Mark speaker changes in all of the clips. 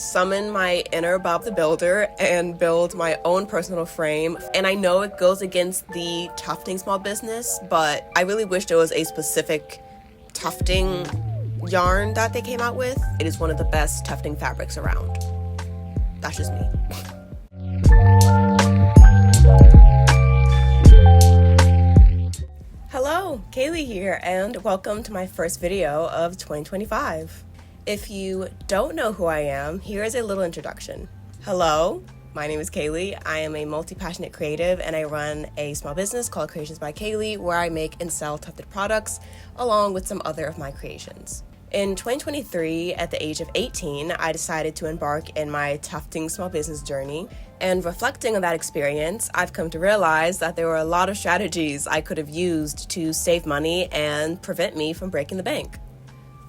Speaker 1: summon my inner Bob the Builder and build my own personal frame. And I know it goes against the tufting small business, but I really wish there was a specific tufting yarn that they came out with. It is one of the best tufting fabrics around. That's just me. Hello, Kayleigh here, and welcome to my first video of 2025. If you don't know who I am, here is a little introduction. Hello, my name is Kayleigh. I am a multi-passionate creative, and I run a small business called Creations by Kayleigh, where I make and sell tufted products along with some other of my creations. In 2023, at the age of 18, I decided to embark in my tufting small business journey. And reflecting on that experience, I've come to realize that there were a lot of strategies I could have used to save money and prevent me from breaking the bank.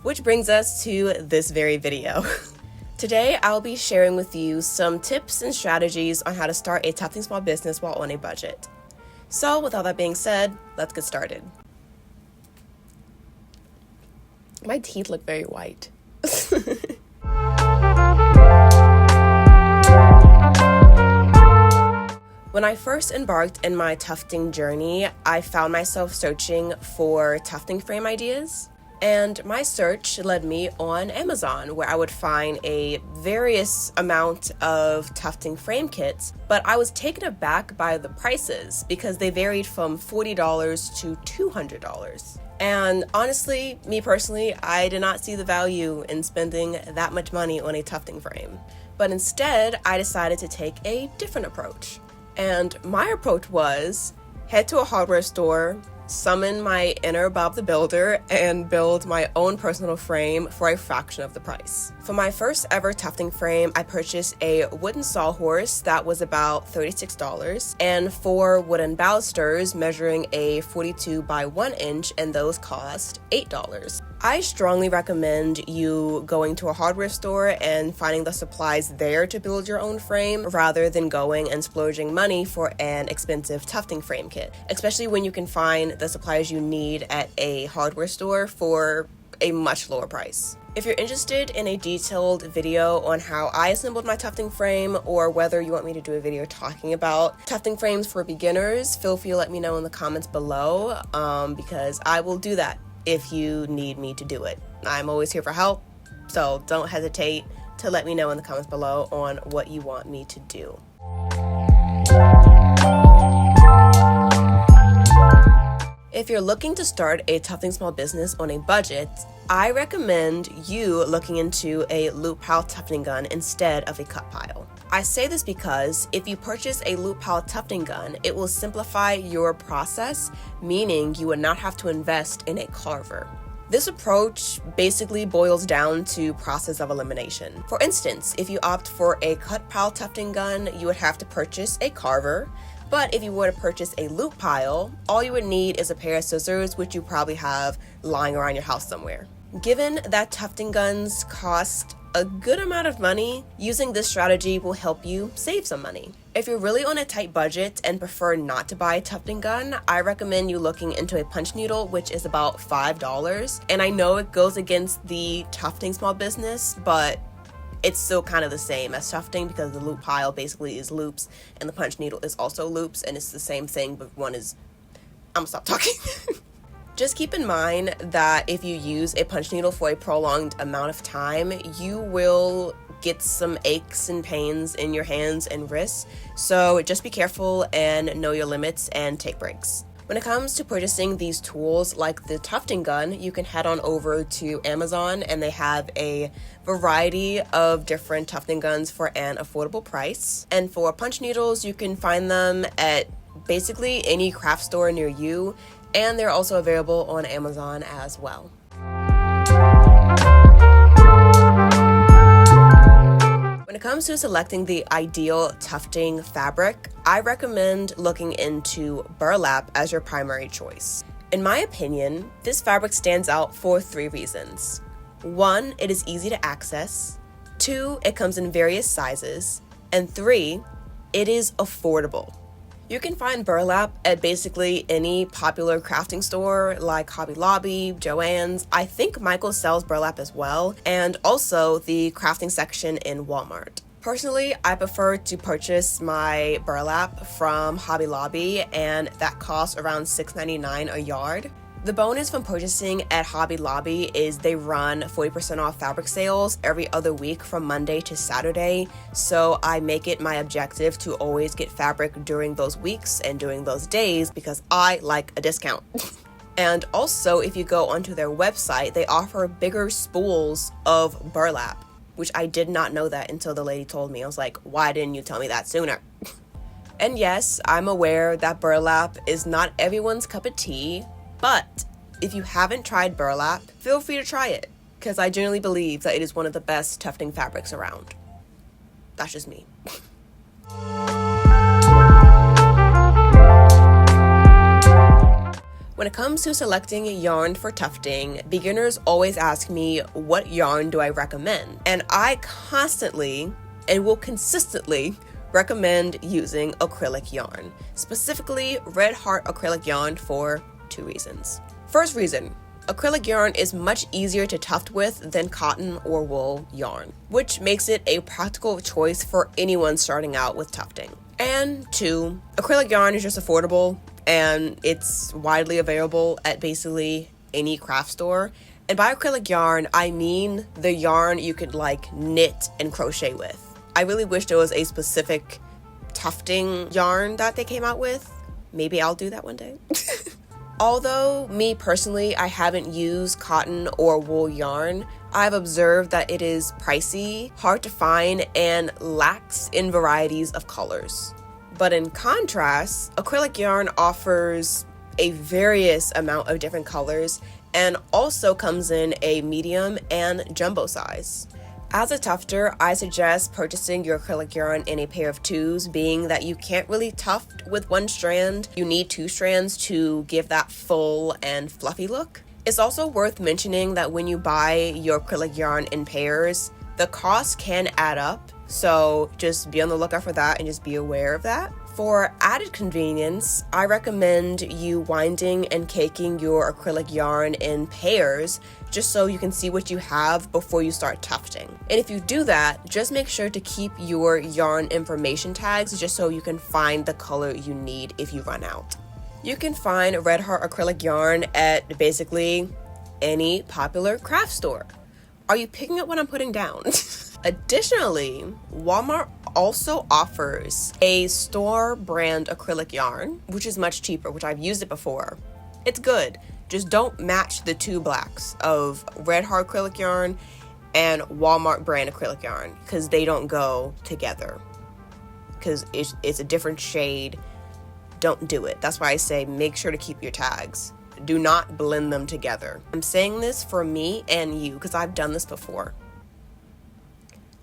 Speaker 1: Which brings us to this very video. Today, I'll be sharing with you some tips and strategies on how to start a tufting small business while on a budget. So with all that being said, let's get started. My teeth look very white. When I first embarked in my tufting journey, I found myself searching for tufting frame ideas. And my search led me on Amazon, where I would find a various amount of tufting frame kits, but I was taken aback by the prices because they varied from $40 to $200. And honestly, me personally, I did not see the value in spending that much money on a tufting frame. But instead, I decided to take a different approach. And my approach was head to a hardware store, summon my inner Bob the Builder, and build my own personal frame for a fraction of the price. For my first ever tufting frame, I purchased a wooden sawhorse that was about $36 and 4 wooden balusters measuring a 42 by 1 inch, and those cost $8. I strongly recommend you going to a hardware store and finding the supplies there to build your own frame rather than going and splurging money for an expensive tufting frame kit, especially when you can find the supplies you need at a hardware store for a much lower price. If you're interested in a detailed video on how I assembled my tufting frame, or whether you want me to do a video talking about tufting frames for beginners, feel free to let me know in the comments below, because I will do that if you need me to do it. I'm always here for help, so don't hesitate to let me know in the comments below on what you want me to do. If you're looking to start a tufting small business on a budget, I recommend you looking into a loop pile tufting gun instead of a cut pile. I say this because if you purchase a loop pile tufting gun, it will simplify your process, meaning you would not have to invest in a carver. This approach basically boils down to process of elimination. For instance, if you opt for a cut pile tufting gun, you would have to purchase a carver. But if you were to purchase a loop pile, all you would need is a pair of scissors, which you probably have lying around your house somewhere. Given that tufting guns cost a good amount of money, using this strategy will help you save some money. If you're really on a tight budget and prefer not to buy a tufting gun, I recommend you looking into a punch needle, which is about $5. And I know it goes against the tufting small business, but it's still kind of the same as tufting because the loop pile basically is loops and the punch needle is also loops, and it's the same thing, but one is... I'm gonna stop talking. Just keep in mind that if you use a punch needle for a prolonged amount of time, you will get some aches and pains in your hands and wrists. So just be careful and know your limits and take breaks. When it comes to purchasing these tools like the tufting gun, you can head on over to Amazon, and they have a variety of different tufting guns for an affordable price. And for punch needles, you can find them at basically any craft store near you, and they're also available on Amazon as well. When it comes to selecting the ideal tufting fabric, I recommend looking into burlap as your primary choice. In my opinion, this fabric stands out for 3 reasons. 1, it is easy to access. 2, it comes in various sizes. And 3, it is affordable. You can find burlap at basically any popular crafting store like Hobby Lobby, Joann's. I think Michael sells burlap as well, and also the crafting section in Walmart. Personally, I prefer to purchase my burlap from Hobby Lobby, and that costs around $6.99 a yard. The bonus from purchasing at Hobby Lobby is they run 40% off fabric sales every other week from Monday to Saturday, so I make it my objective to always get fabric during those weeks and during those days because I like a discount. And also, if you go onto their website, they offer bigger spools of burlap, which I did not know that until the lady told me. I was like, why didn't you tell me that sooner? And yes, I'm aware that burlap is not everyone's cup of tea, but if you haven't tried burlap, feel free to try it, because I genuinely believe that it is one of the best tufting fabrics around. That's just me. When it comes to selecting yarn for tufting, beginners always ask me, what yarn do I recommend? And I constantly and will consistently recommend using acrylic yarn, specifically Red Heart acrylic yarn for 2 reasons. First reason, acrylic yarn is much easier to tuft with than cotton or wool yarn, which makes it a practical choice for anyone starting out with tufting. And 2, acrylic yarn is just affordable and it's widely available at basically any craft store. And by acrylic yarn, I mean the yarn you could like knit and crochet with. I really wish there was a specific tufting yarn that they came out with. Maybe I'll do that one day. Although me personally, I haven't used cotton or wool yarn, I've observed that it is pricey, hard to find, and lacks in varieties of colors. But in contrast, acrylic yarn offers a various amount of different colors and also comes in a medium and jumbo size. As a tufter, I suggest purchasing your acrylic yarn in a pair of 2s, being that you can't really tuft with 1 strand. You need 2 strands to give that full and fluffy look. It's also worth mentioning that when you buy your acrylic yarn in pairs, the cost can add up, so just be on the lookout for that and just be aware of that. For added convenience, I recommend you winding and caking your acrylic yarn in pairs just so you can see what you have before you start tufting. And if you do that, just make sure to keep your yarn information tags just so you can find the color you need if you run out. You can find Red Heart acrylic yarn at basically any popular craft store. Are you picking up what I'm putting down? Additionally, Walmart also offers a store brand acrylic yarn, which is much cheaper, which I've used it before. It's good. Just don't match the 2 blacks of Red Heart acrylic yarn and Walmart brand acrylic yarn because they don't go together because it's a different shade. Don't do it. That's why I say make sure to keep your tags. Do not blend them together. I'm saying this for me and you because I've done this before.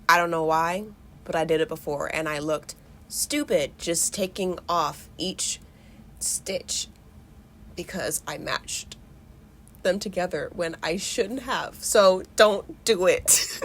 Speaker 1: I don't know why, but I did it before and I looked stupid just taking off each stitch because I matched them together when I shouldn't have. So don't do it.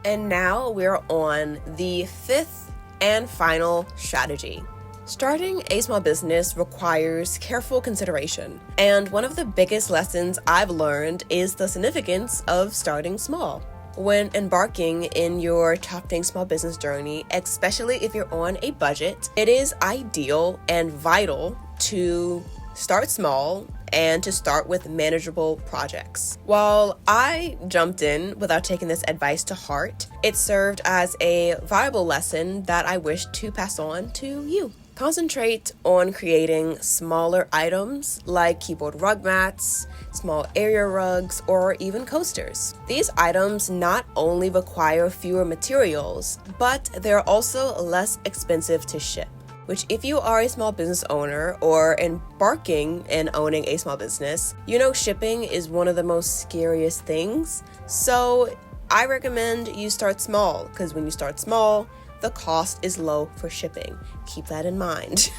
Speaker 1: And now we're on the 5th and final strategy. Starting a small business requires careful consideration, and one of the biggest lessons I've learned is the significance of starting small. When embarking in your tufting small business journey, especially if you're on a budget, it is ideal and vital to start small and to start with manageable projects. While I jumped in without taking this advice to heart, it served as a valuable lesson that I wish to pass on to you. Concentrate on creating smaller items like keyboard rug mats, small area rugs, or even coasters. These items not only require fewer materials, but they're also less expensive to ship, which if you are a small business owner or embarking in owning a small business, you know shipping is one of the most scariest things. So I recommend you start small, because when you start small, the cost is low for shipping. Keep that in mind.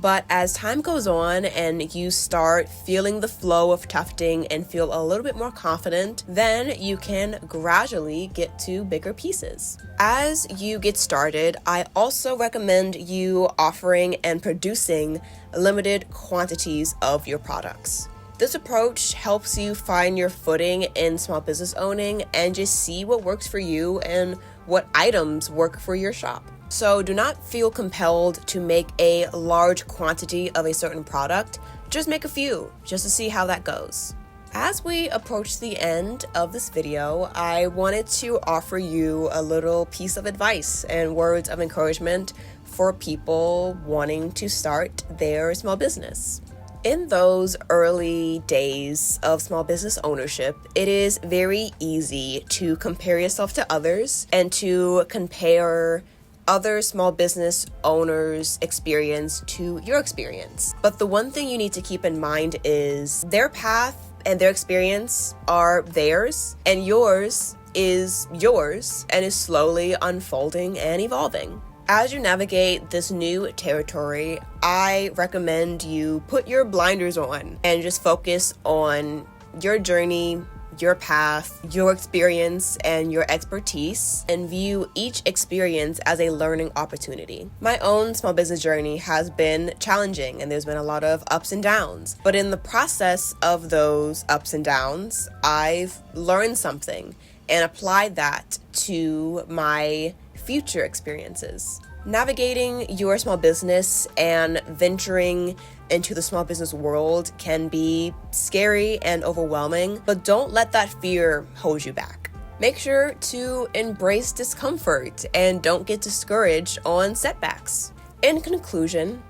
Speaker 1: But as time goes on and you start feeling the flow of tufting and feel a little bit more confident, then you can gradually get to bigger pieces. As you get started, I also recommend you offering and producing limited quantities of your products. This approach helps you find your footing in small business owning and just see what works for you and what items work for your shop. So do not feel compelled to make a large quantity of a certain product. Just make a few, just to see how that goes. As we approach the end of this video, I wanted to offer you a little piece of advice and words of encouragement for people wanting to start their small business. In those early days of small business ownership, it is very easy to compare yourself to others and to compare other small business owners' experience to your experience. But the one thing you need to keep in mind is their path and their experience are theirs, and yours is yours and is slowly unfolding and evolving. As you navigate this new territory, I recommend you put your blinders on and just focus on your journey, your path, your experience, and your expertise, and view each experience as a learning opportunity. My own small business journey has been challenging, and there's been a lot of ups and downs. But in the process of those ups and downs, I've learned something and applied that to my future experiences. Navigating your small business and venturing into the small business world can be scary and overwhelming, but don't let that fear hold you back. Make sure to embrace discomfort and don't get discouraged on setbacks. In conclusion,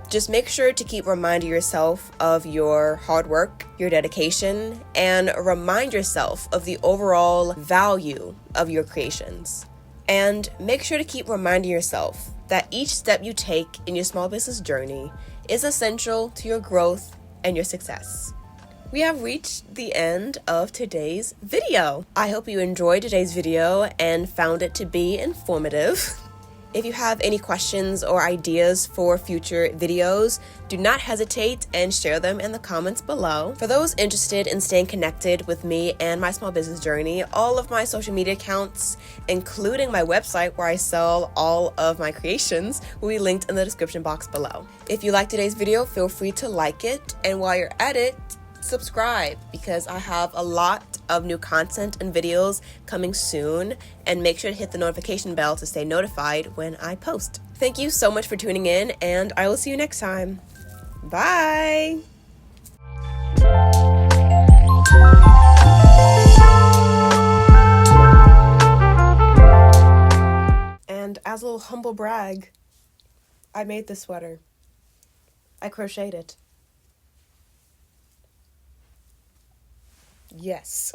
Speaker 1: just make sure to keep reminding yourself of your hard work, your dedication, and remind yourself of the overall value of your creations. And make sure to keep reminding yourself that each step you take in your small business journey is essential to your growth and your success. We have reached the end of today's video. I hope you enjoyed today's video and found it to be informative. If you have any questions or ideas for future videos, do not hesitate and share them in the comments below. For those interested in staying connected with me and my small business journey, all of my social media accounts, including my website where I sell all of my creations, will be linked in the description box below. If you liked today's video, feel free to like it, and while you're at it, subscribe, because I have a lot of new content and videos coming soon, and make sure to hit the notification bell to stay notified when I post. Thank you so much for tuning in, and I will see you next time. Bye! And as a little humble brag, I made this sweater. I crocheted it. Yes.